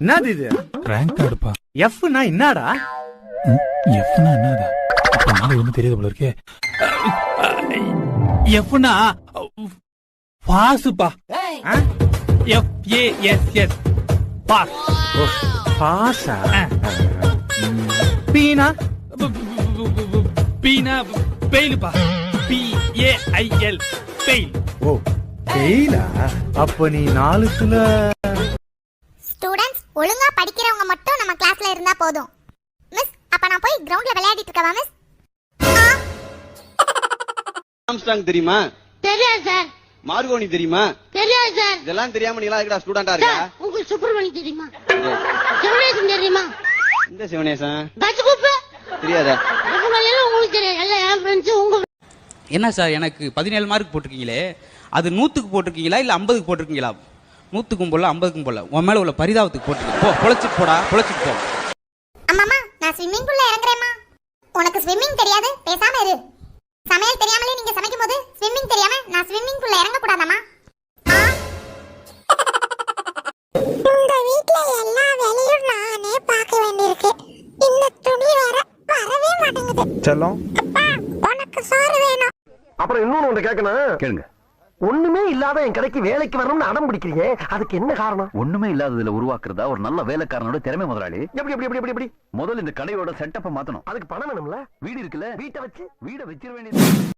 என்னது இது? ரேங்க் கார்டுப்பா. எஃப்னா என்னடா? எஃப்னா என்னதா? அப்ப ஒன்னும் தெரியாது போல இருக்கே. எஃப்னா பாஸ்பா. FASS pass. பாஸா? பீனா? பீனா பெயில்பா. PAIL fail. ஓ பெயிலா? அப்ப நீ 4த்துல ஸ்டூடண்ட்ஸ் ஒழுங்கா படிக்கிறவங்க மட்டும் நம்ம கிளாஸ்ல இருந்தா போதும். மிஸ் அப்ப நான் போய் கிரவுண்ட்ல விளையாடிட்டு இருக்கவா மிஸ்? ஆம்ஸ்டாங் தெரியுமா? தெரியாது சார். மார்கோனி தெரியுமா? தெரியாது சார். இதெல்லாம் தெரியாம நீ எல்லாம் இருக்கடா ஸ்டூடண்டா இருக்கா? உங்களுக்கு சுப்பிரமணி தெரியுமா? சிவனேசன் தெரியுமா? இந்த சிவனேசன் பஸ் கூப்பு தெரியாதா? இவங்க எல்லாம் உங்களுக்கு தெரியாது. எல்லாம் என் ஃப்ரெண்ட்ஸ். உங்க என்ன சார் எனக்கு 17 மார்க் போட்டிருக்கீங்களே, அது 100க்கு போட்டிருக்கீங்களா இல்ல 50க்கு போட்டிருக்கீங்களா? 100க்கும் போல 50க்கும் போல உன் மேல உள்ள பரிதாபத்துக்கு போட்டிருக்கீங்க. போ பொழைச்சிட்டு போடா, பொழைச்சிட்டு போ. அம்மாமா நான் ஸ்விம்மிங் பூல்ல இறங்குறேம்மா. உனக்கு ஸ்விம்மிங் தெரியாது, பேசாம இரு. சமையல் தெரியாமலே நீங்க சமைக்கும் போது ஸ்விம்மிங் தெரியாம நான் ஸ்விம்மிங் பூல்ல இறங்க கூடாதாமா? இந்த வீட்ல எல்லா வேலையும் நானே பார்க்க வேண்டியிருக்கு. இந்த துணி வரவே மாட்டேங்குது. செல்லம் அப்பா உனக்கு சோறு வேணும். அப்புறம் இன்னொன்னு ஒன்று கேட்கணும். கேளுங்க. ஒண்ணுமே இல்லாத என் கடைக்கு வேலைக்கு வரணும்னு அடம் பிடிக்கிறீங்க, அதுக்கு என்ன காரணம்? ஒண்ணுமே இல்லாததுல உருவாக்குறதா ஒரு நல்ல வேலைக்காரனோட திறமை முதலாளி. எப்படி எப்படி எப்படி எப்படி முதல்ல இந்த கடையோட செட்டப்ப மாத்தணும். அதுக்கு பணம் வேணும்ல. வீடு இருக்குல்ல, வீட்டை வச்சு வீட வச்சிர வேண்டியது.